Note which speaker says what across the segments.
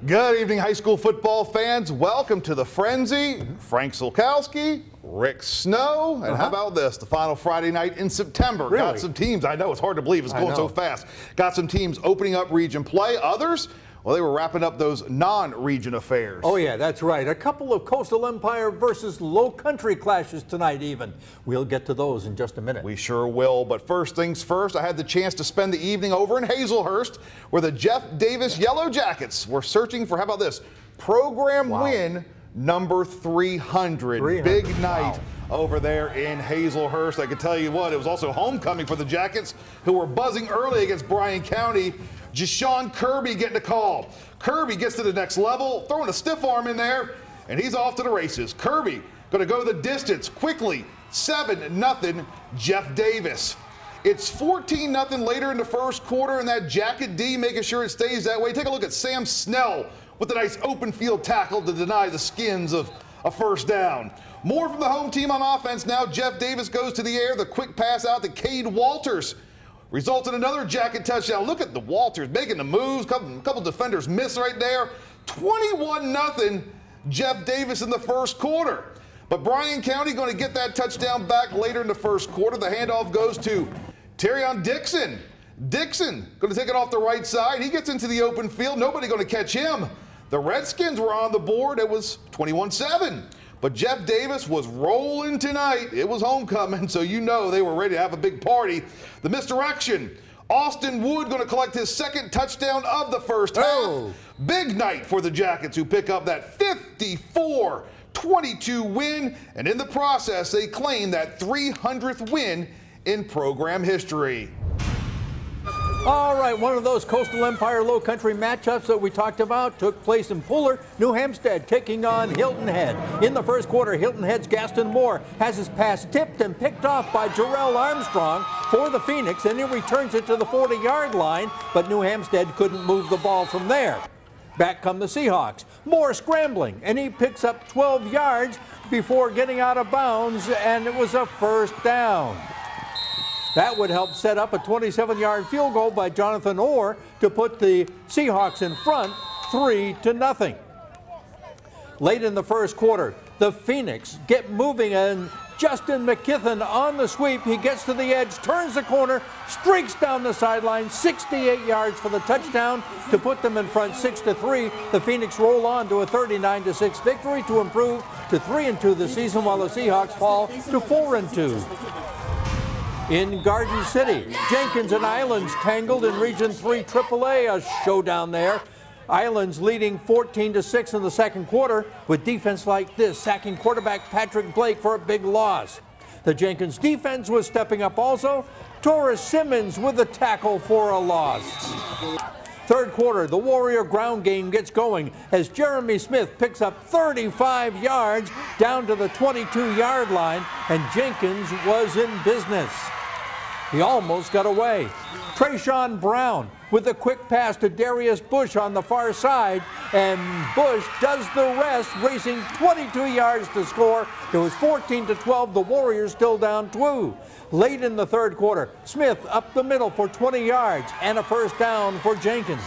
Speaker 1: Good evening, high school football fans. Welcome to the Frenzy. Frank Sulkowski, Rick Snow, and how about this? The final Friday night in September.
Speaker 2: Really?
Speaker 1: Got some teams. I know it's hard to believe it's going so fast. Got some teams opening up region play. Others, well, they were wrapping up those non-region affairs.
Speaker 2: Oh, yeah, that's right. A couple of Coastal Empire versus Low Country clashes tonight even. We'll get to those in just a minute.
Speaker 1: We sure will. But first things first, I had the chance to spend the evening over in Hazelhurst where the Jeff Davis Yellow Jackets were searching for, how about this, program win number 300. Big night over there in Hazelhurst. I can tell you what, it was also homecoming for the Jackets, who were buzzing early against Bryan County. Jashawn Kirby getting a call. Kirby gets to the next level, throwing a stiff arm in there, and he's off to the races. Kirby going to go the distance quickly. 7-0 Jeff Davis. It's 14-0 later in the first quarter, and that Jacket D making sure it stays that way. Take a look at Sam Snell with a nice open field tackle to deny the Skins of a first down. More from the home team on offense now. Jeff Davis goes to the air. The quick pass out to Cade Walters results in another Jacket touchdown. Look at the Walters making the moves. Couple defenders miss right there. 21-0 Jeff Davis in the first quarter. But Bryan County going to get that touchdown back later in the first quarter. The handoff goes to Terrion Dixon. Dixon going to take it off the right side. He gets into the open field. Nobody going to catch him. The Redskins were on the board. It was 21-7. But Jeff Davis was rolling tonight. It was homecoming, so you know they were ready to have a big party. The misdirection. Austin Wood going to collect his second touchdown of the first half. Big night for the Jackets, who pick up that 54-22 win, and in the process, they claim that 300th win in program history.
Speaker 2: All right, one of those Coastal Empire Low Country matchups that we talked about took place in Pooler, New Hampstead, taking on Hilton Head. In the first quarter, Hilton Head's Gaston Moore has his pass tipped and picked off by Jarrell Armstrong for the Phoenix, and he returns it to the 40-yard line, but New Hampstead couldn't move the ball from there. Back come the Seahawks. Moore scrambling, and he picks up 12 yards before getting out of bounds, and it was a first down. That would help set up a 27-yard field goal by Jonathan Orr to put the Seahawks in front 3-0. Late in the first quarter, the Phoenix get moving, and Justin McKithen on the sweep. He gets to the edge, turns the corner, streaks down the sideline, 68 yards for the touchdown to put them in front 6-3. The Phoenix roll on to a 39-6 victory to improve to 3-2 this season, while the Seahawks fall to 4-2. In Garden City, Jenkins and Islands tangled in Region 3 AAA, a showdown there. Islands leading 14-6 in the second quarter with defense like this, sacking quarterback Patrick Blake for a big loss. The Jenkins defense was stepping up also. Torres Simmons with a tackle for a loss. Third quarter, the Warrior ground game gets going as Jeremy Smith picks up 35 yards down to the 22-yard line, and Jenkins was in business. He almost got away. Trayshawn Brown with a quick pass to Darius Bush on the far side, and Bush does the rest, racing 22 yards to score. It was 14-12, the Warriors still down 2. Late in the third quarter, Smith up the middle for 20 yards and a first down for Jenkins.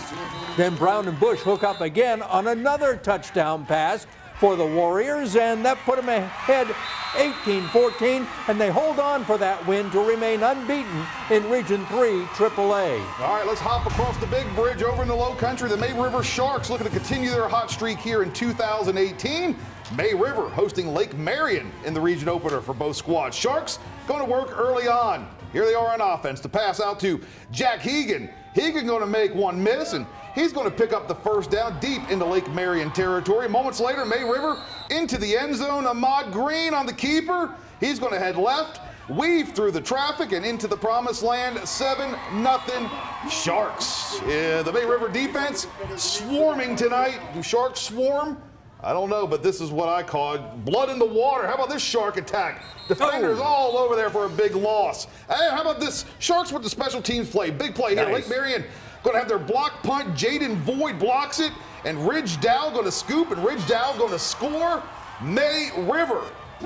Speaker 2: Then Brown and Bush hook up again on another touchdown pass for the Warriors, and that put them ahead 18-14, and they hold on for that win to remain unbeaten in Region 3 AAA.
Speaker 1: All right, let's hop across the big bridge over in the Low Country. The May River Sharks looking to continue their hot streak here in 2018. May River hosting Lake Marion in the region opener for both squads. Sharks going to work early on. Here they are on offense to pass out to Jack Hegan. Hegan going to make one miss, and he's going to pick up the first down deep into Lake Marion territory. Moments later, May River into the end zone. Ahmad Green on the keeper. He's going to head left, weave through the traffic, and into the promised land. 7-0 Sharks. The May River defense swarming tonight. Do Sharks swarm? I don't know, but this is what I call it. Blood in the water. How about this Shark attack? Defenders all over there for a big loss. Hey, how about this? Sharks with the special teams play. Big play here. Lake Marion going to have their block punt. Jaden Void blocks it, and Ridge Dow going to scoop, and Ridge Dow going to score. May River,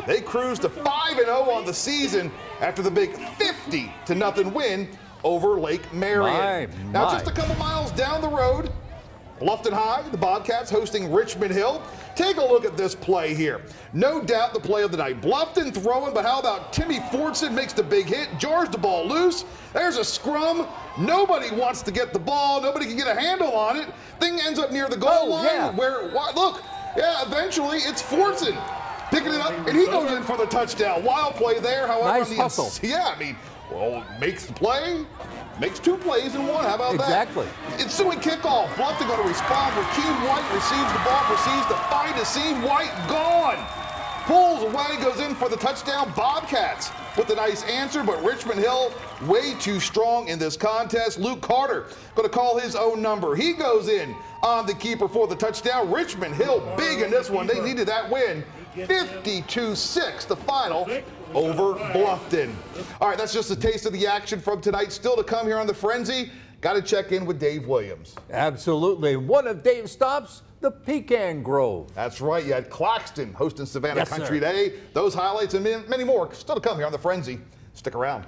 Speaker 1: they cruise to 5-0 on the season after the big 50-0 win over Lake Marion. Now, just a couple miles down the road, Bluffton High, the Bobcats hosting Richmond Hill. Take a look at this play here. No doubt the play of the night. Bluffton throwing, but how about Timmy Fortson makes the big hit, jars the ball loose. There's a scrum. Nobody wants to get the ball. Nobody can get a handle on it. Thing ends up near the goal line look, eventually it's Fortson picking it up, and he goes in for the touchdown. Wild play there, however.
Speaker 2: Nice hustle.
Speaker 1: Makes the play. Makes 2 plays in 1. How about that?
Speaker 2: Exactly.
Speaker 1: Ensuing kickoff. Bluffton going to respond. Rakeem White receives the ball, proceeds to find a seam. White gone. Pulls away, goes in for the touchdown. Bobcats with a nice answer, but Richmond Hill way too strong in this contest. Luke Carter going to call his own number. He goes in on the keeper for the touchdown. Richmond Hill big in this one. They needed that win. 52-6 the final over Bluffton. All right, that's just a taste of the action from tonight. Still to come here on the Frenzy. Got to check in with Dave Williams.
Speaker 2: Absolutely. One of Dave's stops, the Pecan Grove.
Speaker 1: That's right. You had Claxton hosting Savannah Country Day. Those highlights and many more still to come here on the Frenzy. Stick around.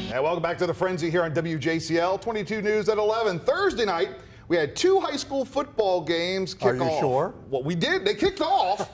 Speaker 1: And welcome back to the Frenzy here on WJCL 22 News at 11. Thursday night, We had 2 high school football games kick off.
Speaker 2: Are you sure?
Speaker 1: Well, we did. They kicked off.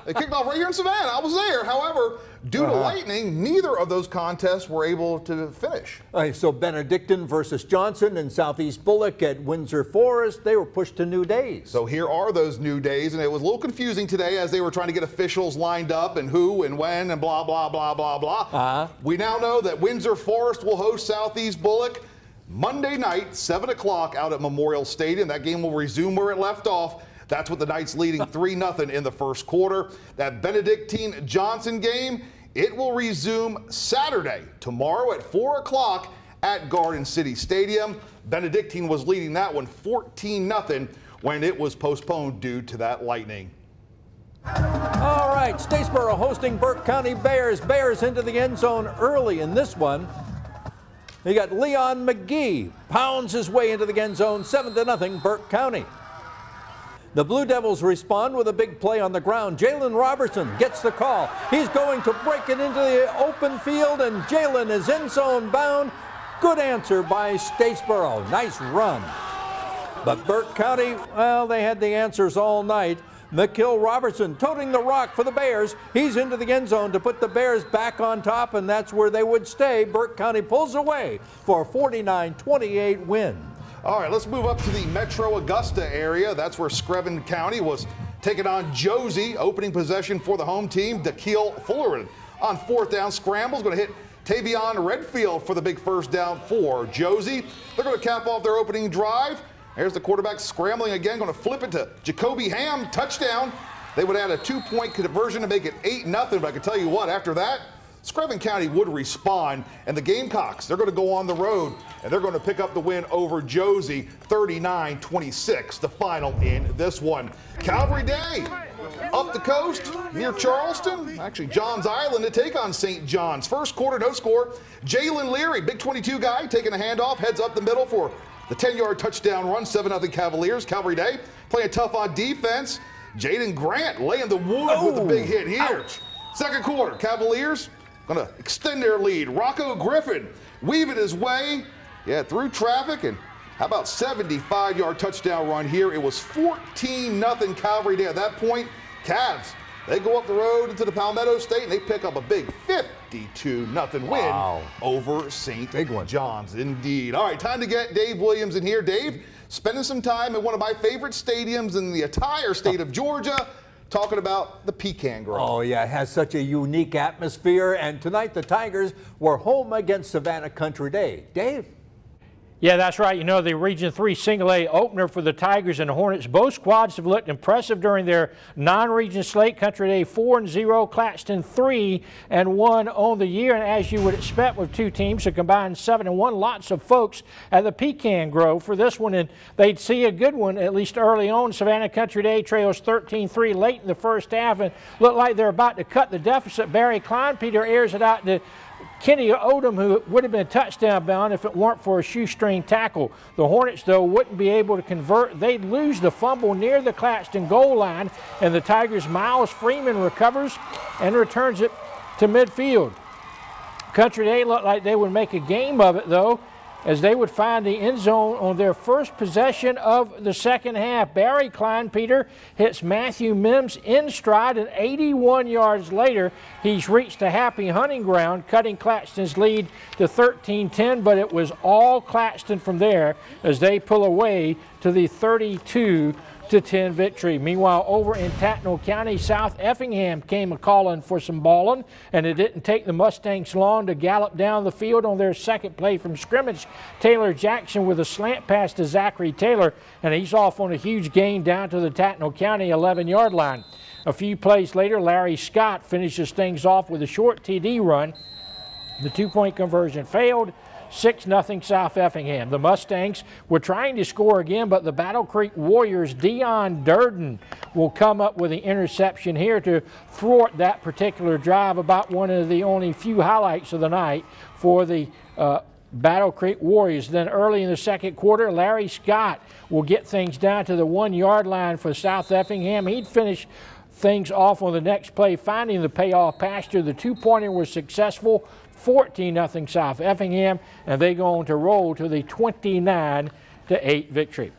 Speaker 1: They kicked off right here in Savannah. I was there. However, due to lightning, neither of those contests were able to finish.
Speaker 2: All right, so Benedictine versus Johnson and Southeast Bullock at Windsor Forest, they were pushed to new days.
Speaker 1: So here are those new days, and it was a little confusing today as they were trying to get officials lined up and who and when and blah, blah, blah, blah, blah. We now know that Windsor Forest will host Southeast Bullock Monday night, 7 o'clock out at Memorial Stadium. That game will resume where it left off. That's with the Knights leading 3-0 in the first quarter. That Benedictine Johnson game, it will resume Saturday, tomorrow at 4 o'clock at Garden City Stadium. Benedictine was leading that one 14-0 when it was postponed due to that lightning.
Speaker 2: All right, Statesboro hosting Burke County Bears. Bears into the end zone early in this one. You got Leon McGee pounds his way into the end zone, 7-0 Burke County. The Blue Devils respond with a big play on the ground. Jalen Robertson gets the call. He's going to break it into the open field, and Jalen is end zone bound. Good answer by Statesboro. Nice run. But Burke County, well, they had the answers all night. McKill Robertson toting the rock for the Bears. He's into the end zone to put the Bears back on top, and that's where they would stay. Burke County pulls away for a 49-28 win.
Speaker 1: All right, let's move up to the Metro Augusta area. That's where Screven County was taking on Josie. Opening possession for the home team, Dakeel Fullerton. On 4th down, scrambles, going to hit Tavion Redfield for the big first down for Josie. They're going to cap off their opening drive. Here's the quarterback scrambling again, going to flip it to Jacoby Ham, touchdown. They would add a 2-point conversion to make it 8-0, but I can tell you what, after that, Screven County would respond, and the Gamecocks, they're going to go on the road, and they're going to pick up the win over Josie, 39-26, the final in this one. Calvary Day, up the coast near Charleston, actually Johns Island, to take on St. John's. First quarter, no score. Jalen Leary, big 22 guy, taking a handoff, heads up the middle for the 10-yard touchdown run, 7-0 Cavaliers. Calvary Day playing tough on defense. Jaden Grant laying the wood with a big hit here.
Speaker 2: Ouch.
Speaker 1: Second quarter, Cavaliers going to extend their lead. Rocco Griffin weaving his way, through traffic, and how about 75-yard touchdown run here? It was 14-0 Calvary Day. At that point, Cavs, they go up the road into the Palmetto State, and they pick up a big 52-0 win over St. John's. Indeed. All right, time to get Dave Williams in here. Dave, spending some time in one of my favorite stadiums in the entire state of Georgia, talking about the Pecan Grove.
Speaker 2: Oh, yeah, it has such a unique atmosphere, and tonight the Tigers were home against Savannah Country Day. Dave?
Speaker 3: Yeah, that's right. You know, the Region 3 Single-A opener for the Tigers and Hornets. Both squads have looked impressive during their non-region slate. Country Day 4-0, Claxton 3-1 on the year. And as you would expect with two teams, a combined 7-1, lots of folks at the Pecan Grove for this one. And they'd see a good one, at least early on. Savannah Country Day trails 13-3 late in the first half and looked like they're about to cut the deficit. Barry Kleinpeter airs it out to Kenny Odom, who would have been touchdown bound if it weren't for a shoestring tackle. The Hornets, though, wouldn't be able to convert. They'd lose the fumble near the Claxton goal line, and the Tigers' Miles Freeman recovers and returns it to midfield. Country Day looked like they would make a game of it, though, as they would find the end zone on their first possession of the second half. Barry Kleinpeter hits Matthew Mims in stride, and 81 yards later, he's reached a happy hunting ground, cutting Claxton's lead to 13-10, but it was all Claxton from there as they pull away to the 32-10 victory. Meanwhile, over in Tattnall County, South Effingham came a-calling for some balling, and it didn't take the Mustangs long to gallop down the field on their second play from scrimmage. Taylor Jackson with a slant pass to Zachary Taylor, and he's off on a huge gain down to the Tattnall County 11-yard line. A few plays later, Larry Scott finishes things off with a short TD run. The two-point conversion failed. 6-0 South Effingham. The Mustangs were trying to score again, but the Battle Creek Warriors' Dion Durden will come up with the interception here to thwart that particular drive. About one of the only few highlights of the night for the Battle Creek Warriors. Then early in the second quarter, Larry Scott will get things down to the 1-yard line for South Effingham. He'd finish things off on the next play, finding the payoff pasture. The two-pointer was successful. 14-0 South Effingham, and they go on to roll to the 29-8 victory.